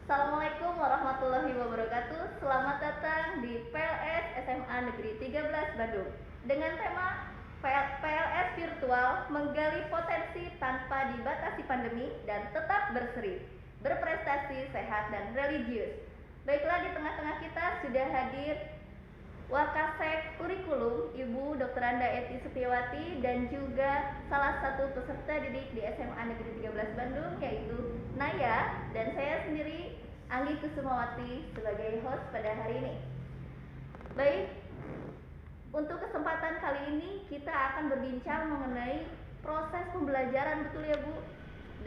Assalamualaikum warahmatullahi wabarakatuh. Selamat datang di PLS SMA Negeri 13 Bandung dengan tema PLS Virtual Menggali Potensi Tanpa Dibatasi Pandemi dan Tetap Berseri, Berprestasi Sehat dan Religius. Baiklah, di tengah-tengah kita sudah hadir Wakasek Kurikulum Ibu Dr. Anda Eti Setiawati dan juga salah satu peserta didik di SMA Negeri 13 Bandung yaitu Naya, dan saya sendiri Anggi Kusumawati sebagai host pada hari ini. Baik, untuk kesempatan kali ini kita akan berbincang mengenai proses pembelajaran, betul ya Bu?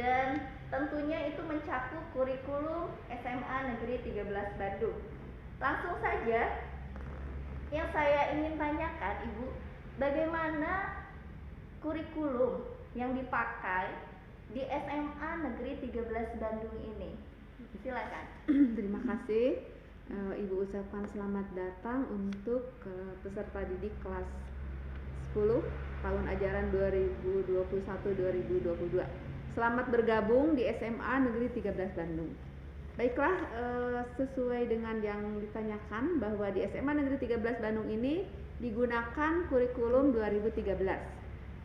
Dan tentunya itu mencakup kurikulum SMA Negeri 13 Bandung. Langsung saja yang saya ingin tanyakan Ibu, bagaimana kurikulum yang dipakai di SMA Negeri 13 Bandung ini? Silakan. Terima kasih. Ibu ucapkan selamat datang untuk peserta didik kelas 10 tahun ajaran 2021-2022. Selamat bergabung di SMA Negeri 13 Bandung. Baiklah, sesuai dengan yang ditanyakan bahwa di SMA Negeri 13 Bandung ini digunakan kurikulum 2013,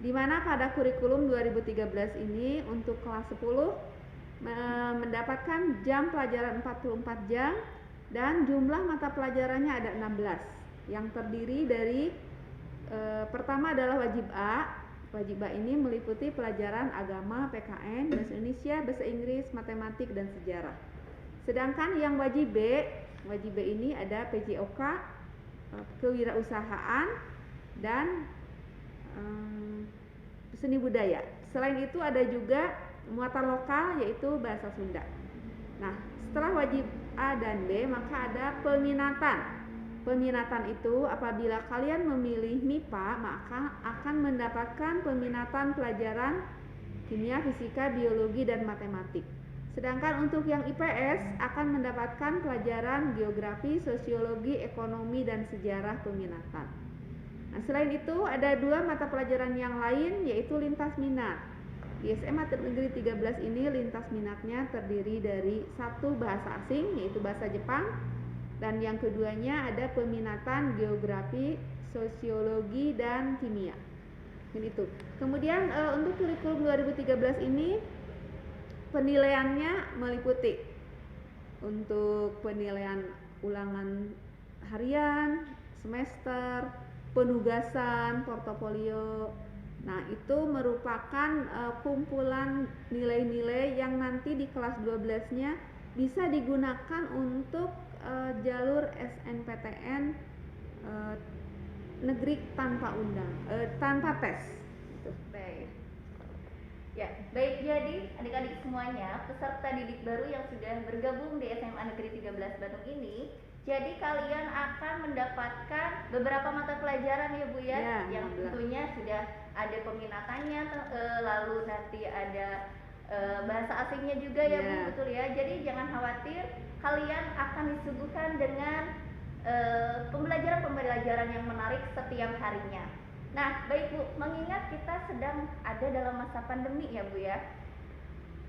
di mana pada kurikulum 2013 ini untuk kelas 10 mendapatkan jam pelajaran 44 jam dan jumlah mata pelajarannya ada 16 yang terdiri dari pertama adalah wajib A. Wajib A ini meliputi pelajaran agama, PKN, bahasa Indonesia, bahasa Inggris, matematik, dan sejarah. Sedangkan yang wajib B ini ada PJOK, kewirausahaan, dan seni budaya. Selain itu ada juga muatan lokal yaitu bahasa Sunda. Nah, setelah wajib A dan B maka ada peminatan. Peminatan itu apabila kalian memilih MIPA maka akan mendapatkan peminatan pelajaran kimia, fisika, biologi, dan matematik. Sedangkan untuk yang IPS akan mendapatkan pelajaran geografi, sosiologi, ekonomi, dan sejarah peminatan. Nah, selain itu ada dua mata pelajaran yang lain yaitu lintas minat. Di SMA Negeri 13 ini lintas minatnya terdiri dari satu bahasa asing yaitu bahasa Jepang, dan yang keduanya ada peminatan geografi, sosiologi, dan kimia. Itu. Kemudian untuk kurikulum 2013 ini penilaiannya meliputi untuk penilaian ulangan harian, semester, penugasan, portofolio. Nah, itu merupakan kumpulan nilai-nilai yang nanti di kelas 12-nya bisa digunakan untuk jalur SNPTN negeri tanpa tanpa tes. Baik. Ya, baik, jadi adik-adik semuanya, peserta didik baru yang sudah bergabung di SMA Negeri 13 Bandung ini, jadi kalian akan mendapatkan beberapa mata pelajaran ya Bu ya, yang tentunya sudah ada peminatannya, lalu nanti ada bahasa asingnya juga ya Bu, betul ya. Jadi jangan khawatir, kalian akan disuguhkan dengan pembelajaran yang menarik setiap harinya. Nah, baik Bu, mengingat kita sedang ada dalam masa pandemi ya Bu ya,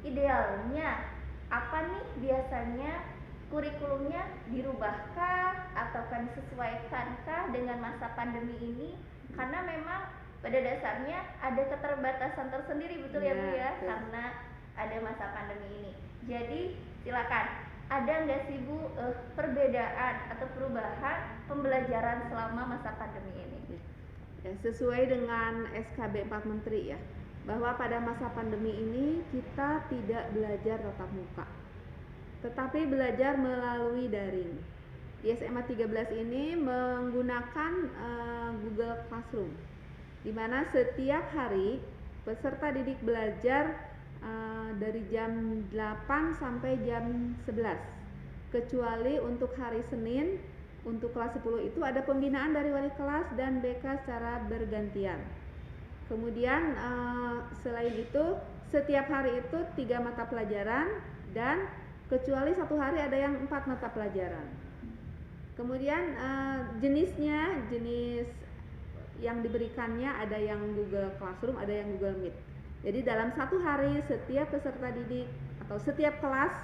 idealnya apa nih biasanya kurikulumnya dirubahkah ataukah disesuaikankah dengan masa pandemi ini? Karena memang pada dasarnya ada keterbatasan tersendiri, betul ya Bu ya, karena ada masa pandemi ini. Jadi silakan, ada nggak sih Bu perbedaan atau perubahan pembelajaran selama masa pandemi ini? Ya, sesuai dengan SKB 4 Menteri ya, bahwa pada masa pandemi ini kita tidak belajar tatap muka, tetapi belajar melalui daring. Di SMA 13 ini menggunakan Google Classroom, di mana setiap hari peserta didik belajar dari jam 8 sampai jam 11, kecuali untuk hari Senin untuk kelas 10 itu ada pembinaan dari wali kelas dan BK secara bergantian. Kemudian selain itu setiap hari itu 3 mata pelajaran, dan kecuali satu hari ada yang 4 mata pelajaran. Kemudian jenis yang diberikannya ada yang Google Classroom, ada yang Google Meet. Jadi dalam satu hari setiap peserta didik atau setiap kelas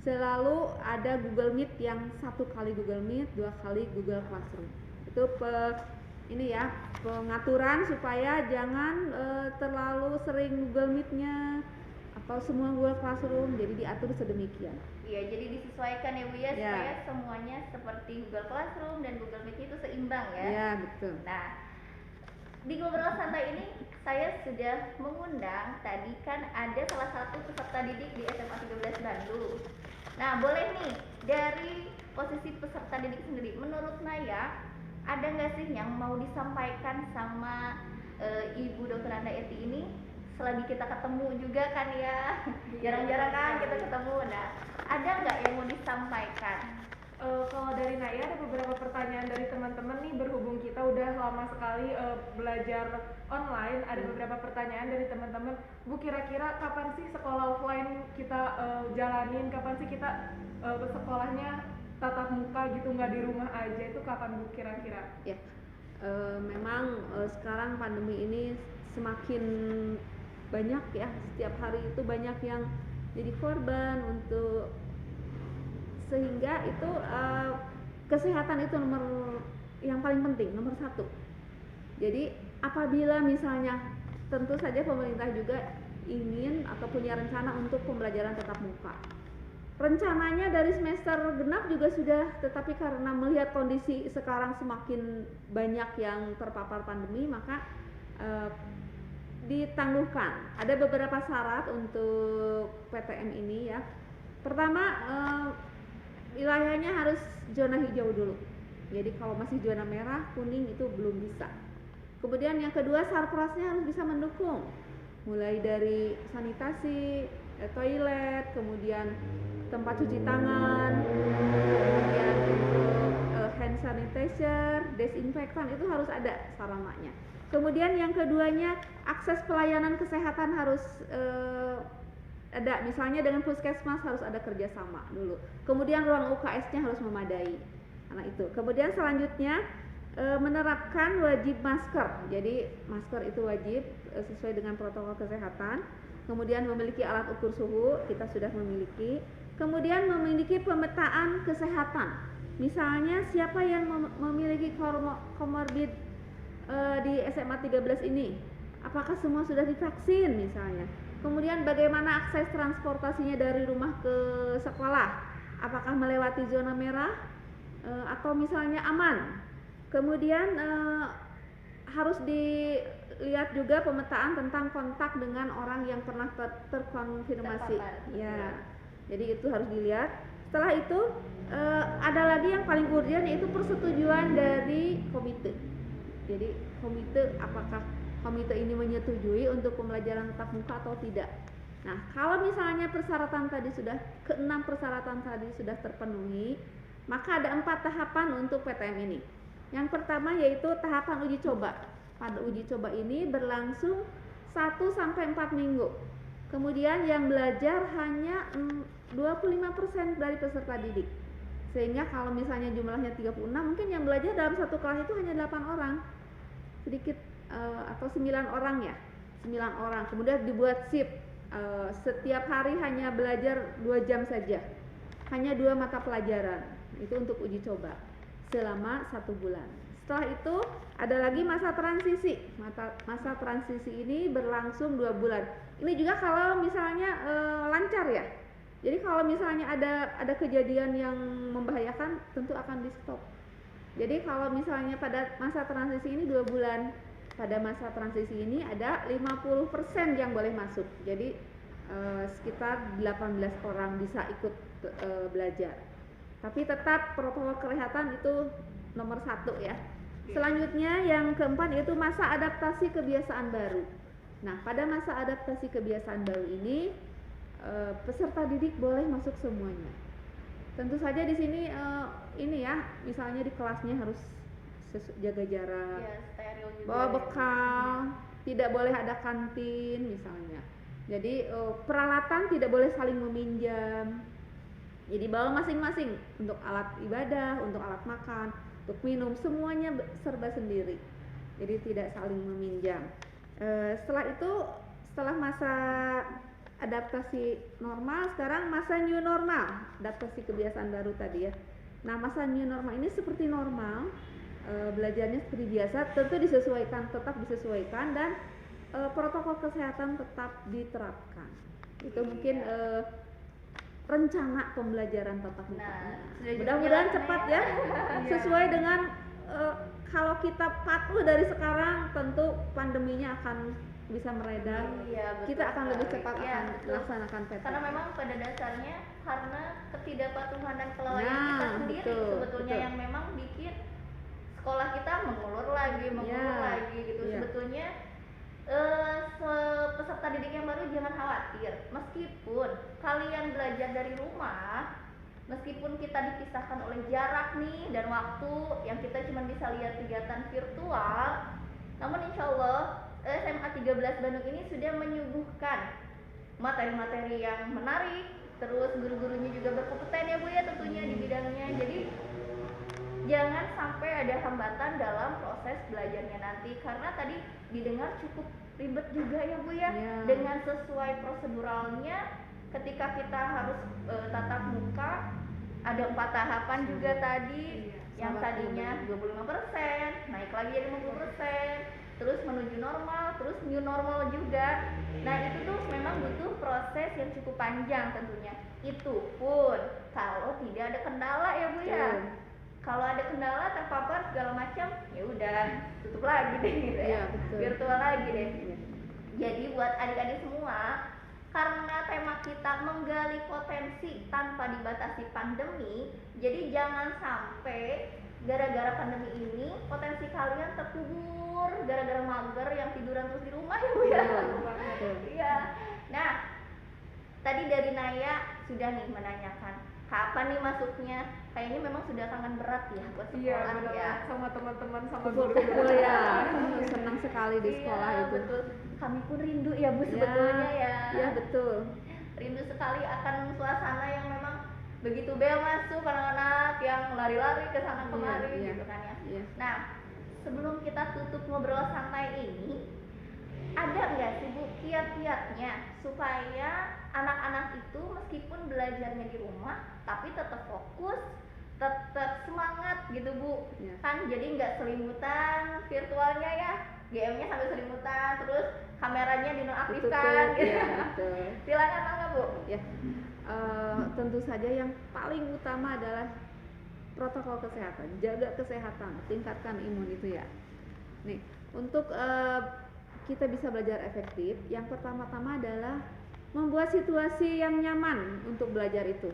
selalu ada Google Meet yang 1 kali Google Meet, 2 kali Google Classroom. Itu ini ya, pengaturan supaya jangan terlalu sering Google Meet-nya atau semua Google Classroom, jadi diatur sedemikian. Iya, jadi disesuaikan ya Bu ya, supaya semuanya seperti Google Classroom dan Google Meet itu seimbang ya. Iya, betul. Nah, di ngobrol santai ini saya sudah mengundang, tadi kan ada salah satu peserta didik di SMA 13 Bandung. Nah, boleh nih dari posisi peserta didik sendiri, menurut Naya ada nggak sih yang mau disampaikan sama Ibu Dr. Anda Eti ini? Selagi kita ketemu juga kan ya, jarang-jarang kan kita ketemu. Nah, ada nggak yang mau disampaikan? Kalau dari Naya ada beberapa pertanyaan dari teman-teman nih, berhubung kita udah lama sekali belajar online, ada beberapa pertanyaan dari teman-teman. Bu, kira-kira kapan sih sekolah offline kita jalanin, kapan sih kita sekolahnya tatap muka gitu, nggak di rumah aja, itu kapan Bu kira-kira? Ya, memang sekarang pandemi ini semakin banyak ya, setiap hari itu banyak yang jadi korban untuk, sehingga itu kesehatan itu yang paling penting, nomor 1. Jadi apabila misalnya, tentu saja pemerintah juga ingin atau punya rencana untuk pembelajaran tatap muka. Rencananya dari semester genap juga sudah, tetapi karena melihat kondisi sekarang semakin banyak yang terpapar pandemi, maka ditangguhkan. Ada beberapa syarat untuk PTM ini ya. Pertama, wilayahnya harus zona hijau dulu. Jadi kalau masih zona merah, kuning itu belum bisa. Kemudian yang kedua, sarprasnya harus bisa mendukung. Mulai dari sanitasi, toilet, kemudian tempat cuci tangan, kemudian untuk hand sanitizer, desinfektan, itu harus ada sarananya. Kemudian yang keduanya, akses pelayanan kesehatan harus ada, misalnya dengan puskesmas harus ada kerjasama dulu. Kemudian ruang UKS-nya harus memadai. Nah itu. Kemudian selanjutnya menerapkan wajib masker. Jadi masker itu wajib sesuai dengan protokol kesehatan. Kemudian memiliki alat ukur suhu, kita sudah memiliki. Kemudian memiliki pemetaan kesehatan. Misalnya siapa yang memiliki komorbid di SMA 13 ini, apakah semua sudah divaksin misalnya. Kemudian bagaimana akses transportasinya dari rumah ke sekolah, apakah melewati zona merah atau misalnya aman. Kemudian harus dilihat juga pemetaan tentang kontak dengan orang yang pernah terkonfirmasi. Ya, jadi itu harus dilihat. Setelah itu ada lagi yang paling urgent, yaitu persetujuan dari komite. Jadi komite, apakah komite ini menyetujui untuk pembelajaran tatap muka atau tidak. Nah, kalau misalnya persyaratan tadi sudah, ke-6 persyaratan tadi sudah terpenuhi, maka ada 4 tahapan untuk PTM ini. Yang pertama yaitu tahapan uji coba. Pada uji coba ini berlangsung 1-4 minggu. Kemudian yang belajar hanya 25% dari peserta didik. Sehingga kalau misalnya jumlahnya 36, mungkin yang belajar dalam satu kelas itu hanya 8 orang. Sedikit atau 9 orang ya, 9 orang. Kemudian dibuat shift, setiap hari hanya belajar 2 jam saja, hanya 2 mata pelajaran. Itu untuk uji coba selama 1 bulan. Setelah itu ada lagi masa transisi. Masa transisi ini berlangsung 2 bulan. Ini juga kalau misalnya lancar ya. Jadi kalau misalnya ada kejadian yang membahayakan, tentu akan di stop. Jadi kalau misalnya pada masa transisi ini 2 bulan, pada masa transisi ini ada 50% yang boleh masuk. Jadi sekitar 18 orang bisa ikut belajar. Tapi tetap protokol kesehatan itu nomor 1 ya. Selanjutnya yang keempat yaitu masa adaptasi kebiasaan baru. Nah, pada masa adaptasi kebiasaan baru ini peserta didik boleh masuk semuanya. Tentu saja di sini ini ya, misalnya di kelasnya harus jaga jarak, Ya, steril juga. bawa bekal, tidak boleh ada kantin misalnya. Jadi peralatan tidak boleh saling meminjam. Jadi bawa masing-masing, untuk alat ibadah, untuk alat makan, untuk minum, semuanya serba sendiri. Jadi tidak saling meminjam. Setelah itu, setelah masa adaptasi normal, sekarang masa new normal, adaptasi kebiasaan baru tadi ya. Nah, masa new normal ini seperti normal, belajarnya seperti biasa, tentu tetap disesuaikan dan protokol kesehatan tetap diterapkan. Itu mungkin rencana pembelajaran tatap muka. Nah, mudah-mudahan cepat ya, sesuai dengan kalau kita patuh dari sekarang, tentu pandeminya akan bisa mereda. Iya, betul Kita akan lebih sekali. cepat Iya, akan betul. melaksanakan PTM. Karena memang pada dasarnya karena ketidakpatuhan dan kelalaian Nah, kita sendiri betul, sebetulnya betul. yang memang bikin sekolah kita mengulur lagi gitu. Iya. Sebetulnya peserta didik yang baru jangan khawatir, meskipun kalian belajar dari rumah, meskipun kita dipisahkan oleh jarak nih dan waktu yang kita cuma bisa lihat kegiatan virtual, namun insya Allah SMA 13 Bandung ini sudah menyuguhkan materi-materi yang menarik, terus guru-gurunya juga berkompeten ya Bu ya tentunya di bidangnya. Jadi jangan sampai ada hambatan dalam proses belajarnya nanti, karena tadi didengar cukup ribet juga ya Bu ya. Iya. Dengan sesuai proseduralnya ketika kita harus tatap muka ada 4 tahapan juga tadi. Yang tadinya 25% naik lagi jadi 50%, terus menuju normal, terus new normal juga. Nah itu tuh memang butuh proses yang cukup panjang tentunya. Itu pun kalau tidak ada kendala ya Bu ya. Kalau ada kendala terpapar segala macam, ya udah tutup lagi deh gitu ya. Iya, betul. Virtual lagi deh. Iya. Jadi buat adik-adik semua, karena tema kita menggali potensi tanpa dibatasi pandemi, jadi jangan sampai gara-gara pandemi ini potensi kalian terkubur gara-gara mager yang tiduran terus di rumah ya Bu ya. Betul. Iya. Nah, tadi dari Naya sudah nih menanyakan kapan nih masuknya. Kayaknya memang sudah kangen berat ya buat Iya, sekolah benar ya. sama teman-teman sama Kumpul-kumpul ya, senang sekali di sekolah Iya, itu. betul. Kami pun rindu ya Bu sebetulnya ya. Iya betul. Rindu sekali akan suasana yang memang begitu bel masuk anak-anak yang lari-lari ke sana kemari Iya, gitu kan ya. Iya. Nah, sebelum kita tutup ngobrol santai ini, ada nggak sih Bu kiat-kiatnya supaya anak-anak itu meskipun belajarnya di rumah tapi tetap fokus, tetap semangat gitu Bu. Iya. Kan jadi nggak selimutan virtualnya ya, GM-nya sambil selimutan, terus kameranya dinonaktifkan Ditutup, gitu. iya, betul. Silakan Mangga Bu. Ya, tentu saja yang paling utama adalah protokol kesehatan, jaga kesehatan, tingkatkan imun itu ya. Nih, untuk kita bisa belajar efektif, yang pertama-tama adalah membuat situasi yang nyaman untuk belajar itu.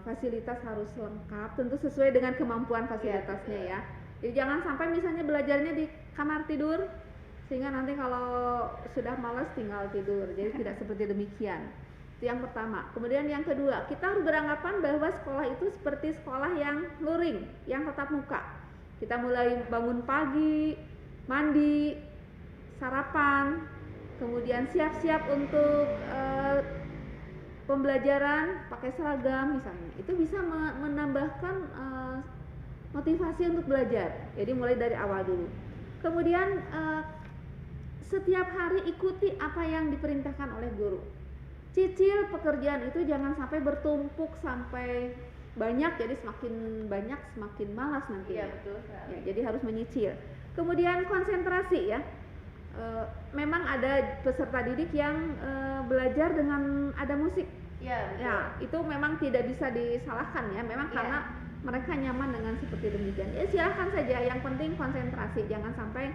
Fasilitas harus lengkap, tentu sesuai dengan kemampuan fasilitasnya ya. Jadi jangan sampai misalnya belajarnya di kamar tidur, sehingga nanti kalau sudah malas tinggal tidur. Jadi tidak seperti demikian. Itu yang pertama. Kemudian yang kedua, kita harus beranggapan bahwa sekolah itu seperti sekolah yang luring, yang tatap muka. Kita mulai bangun pagi, mandi, sarapan, kemudian siap-siap untuk pembelajaran, pakai seragam misalnya. Itu bisa menambahkan motivasi untuk belajar. Jadi mulai dari awal dulu. Kemudian setiap hari ikuti apa yang diperintahkan oleh guru. Cicil pekerjaan itu jangan sampai bertumpuk sampai banyak, jadi semakin banyak semakin malas nanti. Iya betul sekali. Ya, jadi harus menyicil. Kemudian konsentrasi ya. Memang ada peserta didik yang belajar dengan ada musik. Iya betul. Ya, itu memang tidak bisa disalahkan ya. Memang Iya. karena mereka nyaman dengan seperti demikian. Ya silahkan saja. Yang penting konsentrasi. Jangan sampai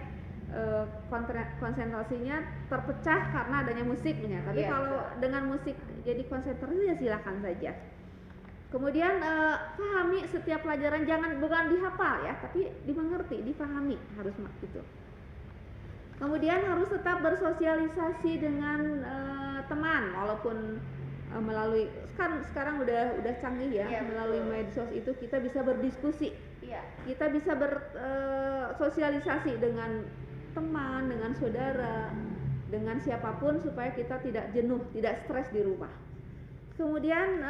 konsentrasinya terpecah karena adanya musiknya. Tapi Iya, kalau betul. dengan musik jadi konsentrasi ya silahkan saja. Kemudian pahami setiap pelajaran, bukan dihafal ya, tapi dimengerti, dipahami harus itu. Kemudian harus tetap bersosialisasi dengan teman, walaupun melalui sekarang udah canggih ya, Iya, melalui betul. medsos itu kita bisa berdiskusi, Iya. kita bisa bersosialisasi dengan teman, dengan saudara, dengan siapapun supaya kita tidak jenuh, tidak stres di rumah. Kemudian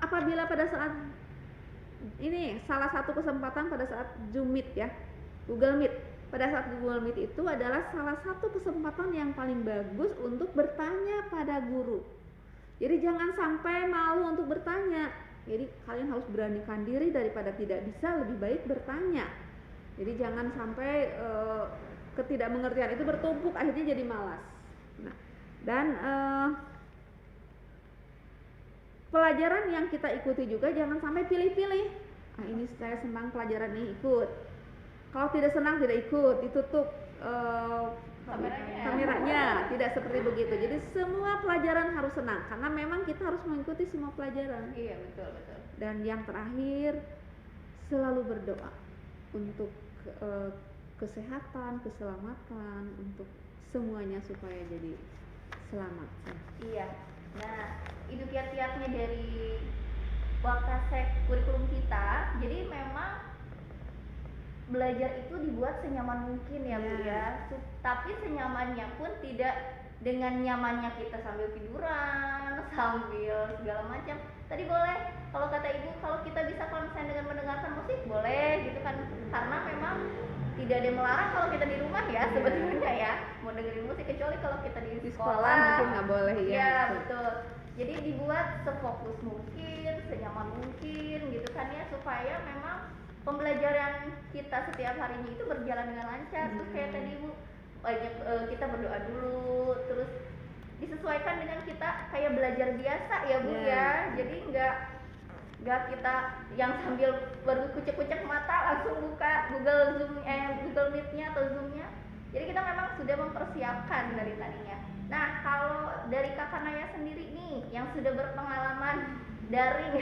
apabila pada saat ini salah satu kesempatan pada saat Zoom Meet ya, Google Meet, pada saat Google Meet itu adalah salah satu kesempatan yang paling bagus untuk bertanya pada guru. Jadi jangan sampai malu untuk bertanya. Jadi kalian harus beranikan diri, daripada tidak bisa lebih baik bertanya. Jadi jangan sampai ketidakmengertian itu bertumpuk akhirnya jadi malas. Nah, dan pelajaran yang kita ikuti juga jangan sampai pilih-pilih. Nah, ini saya senang pelajaran ini ikut. Kalau tidak senang tidak ikut, ditutup kameranya. Tidak seperti begitu. Jadi semua pelajaran harus senang karena memang kita harus mengikuti semua pelajaran. Iya, betul betul. Dan yang terakhir, selalu berdoa untuk kesehatan, keselamatan, untuk semuanya supaya jadi selamat. Iya. Nah, itu kiat-kiatnya dari Wakasek kurikulum kita. Jadi memang belajar itu dibuat senyaman mungkin ya Bu ya. Tapi senyamannya pun tidak dengan nyamannya kita sambil tiduran, sambil segala macam. Tadi boleh, kalau kata Ibu, kalau kita bisa konsen dengan mendengarkan musik boleh gitu kan. Karena memang tidak ada yang melarang kalau kita di rumah ya sebetulnya ya mau dengerin musik, kecuali kalau kita di sekolah mungkin nggak boleh ya. Iya betul. Jadi dibuat sefokus mungkin, senyaman mungkin gitu kan ya, supaya memang pembelajaran kita setiap harinya itu berjalan dengan lancar. Terus kayak tadi Bu, banyak kita berdoa dulu, terus disesuaikan dengan kita kayak belajar biasa ya Bu ya. Jadi nggak kita yang sambil baru kucek-kucek mata langsung buka Google Meet-nya atau Zoom-nya. Jadi kita memang sudah mempersiapkan dari tadinya. Nah, kalau dari Kakak Naya sendiri nih yang sudah berpengalaman daring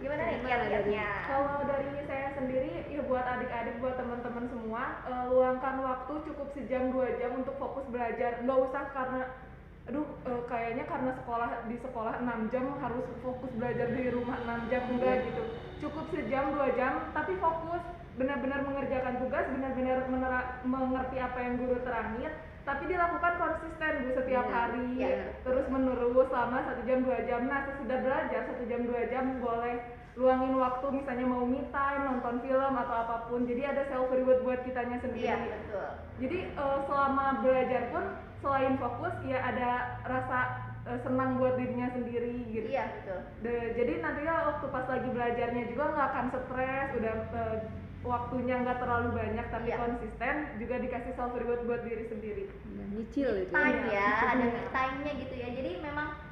gimana nih kiat-kiatnya? Kalau dari saya sendiri ya buat adik-adik, buat teman-teman semua, luangkan waktu cukup sejam 2 jam untuk fokus belajar. Nggak usah karena kayaknya karena di sekolah 6 jam harus fokus belajar, di rumah 6 jam, enggak gitu. Cukup sejam 2 jam tapi fokus, benar-benar mengerjakan tugas, benar-benar mengerti apa yang guru terangin, tapi dilakukan konsisten Bu setiap hari, terus menerus selama 1 jam 2 jam. Nah, sesudah belajar 1 jam 2 jam boleh luangin waktu, misalnya mau me time, nonton film atau apapun. Jadi ada self reward buat kitanya sendiri. Iya, betul. Jadi selama belajar pun selain fokus ya ada rasa senang buat dirinya sendiri gitu. Iya, betul. Jadi nantinya waktu pas lagi belajarnya juga nggak akan stres, udah waktunya nggak terlalu banyak tapi konsisten, juga dikasih self reward buat diri sendiri. Nyicil itu. Time ya, ada me time-nya gitu ya. Jadi memang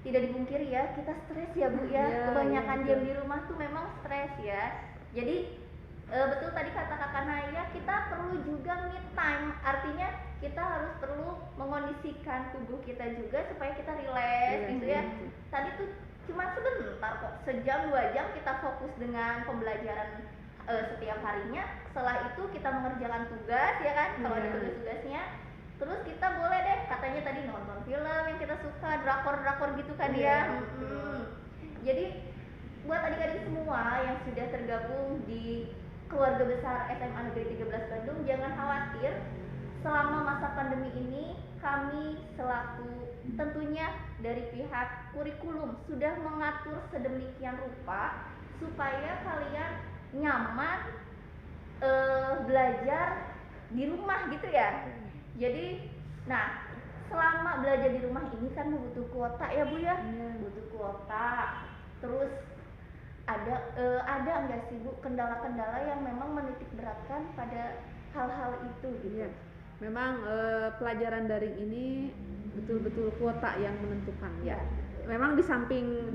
tidak dipungkiri ya, kita stres ya Bu ya. Kebanyakan diam di rumah tuh memang stres ya. Jadi betul tadi kata Kakak Naya, kita perlu juga me time. Artinya kita harus perlu mengondisikan tubuh kita juga supaya kita relax gitu ya. Tadi tuh cuma sebentar kok, sejam 2 jam kita fokus dengan pembelajaran setiap harinya. Setelah itu kita mengerjakan tugas ya kan, kalau ada tugas-tugasnya. Terus kita boleh deh katanya tadi nonton film yang kita suka, drakor-drakor gitu kan ya. Jadi buat adik-adik semua yang sudah tergabung di keluarga besar SMA Negeri 13 Bandung, jangan khawatir. Selama masa pandemi ini kami selaku tentunya dari pihak kurikulum sudah mengatur sedemikian rupa supaya kalian nyaman belajar di rumah gitu ya. Jadi, nah selama belajar di rumah ini kan butuh kuota ya Bu ya, butuh kuota. Terus ada nggak sih Bu kendala-kendala yang memang menitik beratkan pada hal-hal itu gitu? Memang pelajaran daring ini betul-betul kuota yang menentukan ya. Memang di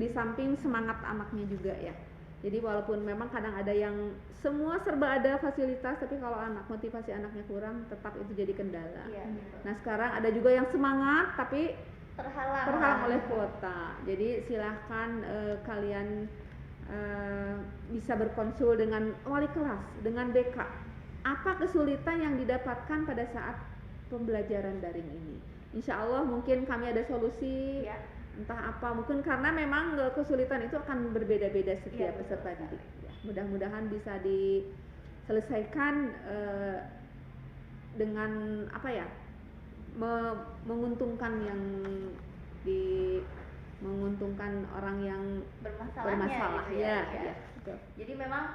samping semangat anaknya juga ya. Jadi walaupun memang kadang ada yang semua serba ada fasilitas, tapi kalau motivasi anaknya kurang, tetap itu jadi kendala. Nah sekarang ada juga yang semangat tapi terhalang oleh kuota. Jadi silahkan kalian bisa berkonsul dengan wali kelas, dengan BK. Apa kesulitan yang didapatkan pada saat pembelajaran daring ini? Insya Allah mungkin kami ada solusi. Entah apa, mungkin karena memang kesulitan itu akan berbeda-beda setiap peserta didik. Mudah-mudahan bisa diselesaikan dengan apa ya, menguntungkan menguntungkan orang yang bermasalah ya. Jadi memang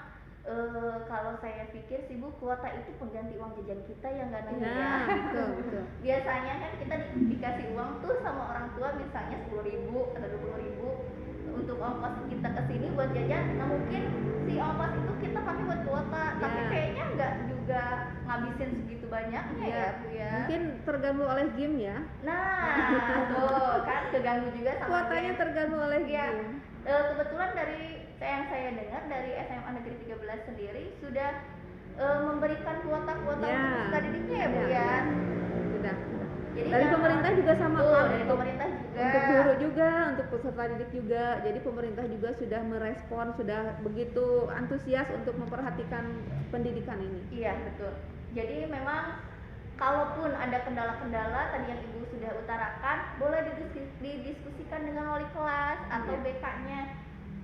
Kalau saya pikir sih Bu, kuota itu pengganti uang jajan kita yang nggak nanya ya. Nah, betul. Biasanya kan kita dikasih uang tuh sama orang tua misalnya 10.000 atau 20.000 untuk ongkos kita ke sini buat jajan. Nah mungkin si ongkos itu kita pakai buat kuota, tapi Ya. kayaknya nggak juga ngabisin segitu banyaknya ya Bu ya. Mungkin terganggu oleh game ya. Nah, tuh kan keganggu juga sama Kuotanya game. terganggu oleh Iya. game. Kebetulan dari yang saya dengar dari SMA Negeri 13 sendiri sudah memberikan kuota-kuota Ya. untuk peserta didiknya ya Bu Ya, ya. ya. Sudah. Jadi Dari jangan- pemerintah juga sama Tuh, Kak, dari untuk- pemerintah juga. Untuk guru juga, untuk peserta didik juga. Jadi pemerintah juga sudah merespon, sudah begitu antusias untuk memperhatikan pendidikan ini. Iya betul. Jadi memang kalaupun ada kendala-kendala tadi yang Ibu sudah utarakan, boleh didiskusikan dengan wali kelas atau Iya. BK-nya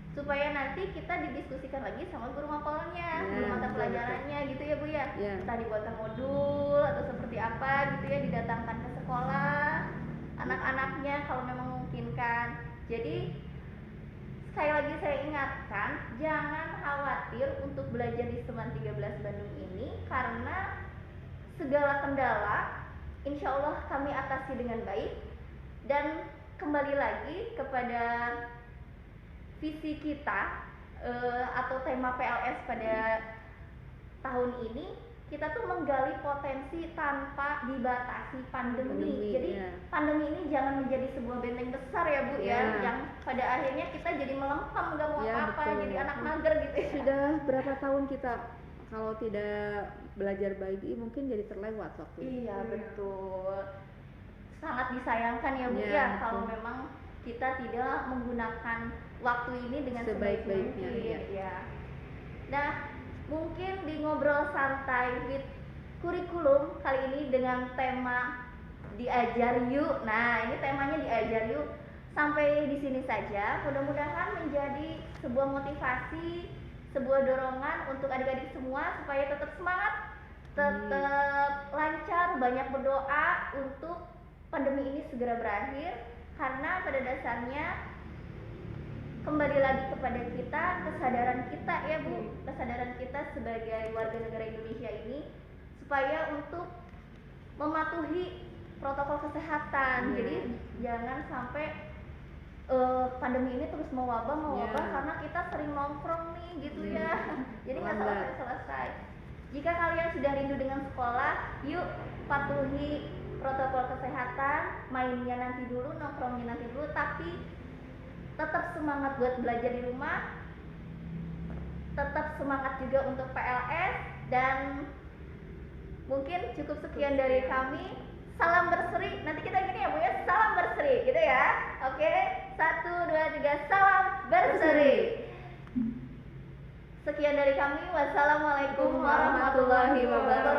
supaya nanti kita didiskusikan lagi sama guru mapelnya, Ya, guru mata betul, pelajarannya gitu ya Bu ya. Ya. Entah dibuatkan modul atau seperti apa gitu ya, didatangkan ke sekolah anak-anaknya kalau memang memungkinkan. Jadi sekali lagi saya ingatkan, jangan khawatir untuk belajar di Seman 13 Bandung ini karena segala kendala insya Allah kami atasi dengan baik. Dan kembali lagi kepada visi kita atau tema PLS pada tahun ini, kita tuh menggali potensi tanpa dibatasi pandemi. Jadi ya. pandemi ini jangan menjadi sebuah benteng besar ya Bu ya, Ya. yang pada akhirnya kita jadi melempem nggak mau Ya, apa-apa, betul. jadi anak mager gitu ya. Sudah berapa tahun kita kalau tidak belajar baik mungkin jadi terlewat waktu. Iya betul, sangat disayangkan ya Bu Ya, ya betul. kalau memang kita tidak menggunakan waktu ini dengan Sebaik-baiknya, sebaik-baiknya ya. ya. Nah mungkin di ngobrol santai with kurikulum kali ini dengan tema diajar yuk. Nah ini temanya diajar yuk. Sampai di sini saja. Mudah-mudahan menjadi sebuah motivasi, sebuah dorongan untuk adik-adik semua supaya tetap semangat, tetap lancar, banyak berdoa untuk pandemi ini segera berakhir. Karena pada dasarnya kembali lagi kepada kita, kesadaran kita ya Bu, kesadaran kita sebagai warga negara Indonesia ini supaya untuk mematuhi protokol kesehatan. Jadi jangan sampai pandemi ini terus mewabah karena kita sering nongkrong nih gitu ya. Jadi nggak selesai. Jika kalian sudah rindu dengan sekolah, yuk patuhi protokol kesehatan, mainnya nanti dulu, nongkrongnya nanti dulu, tapi tetap semangat buat belajar di rumah, tetap semangat juga untuk PLS, dan mungkin cukup sekian dari kami. Salam berseri, nanti kita gini ya Bu ya, salam berseri gitu ya. Oke, 1, 2, 3, salam berseri. Sekian dari kami, wassalamualaikum warahmatullahi wabarakatuh.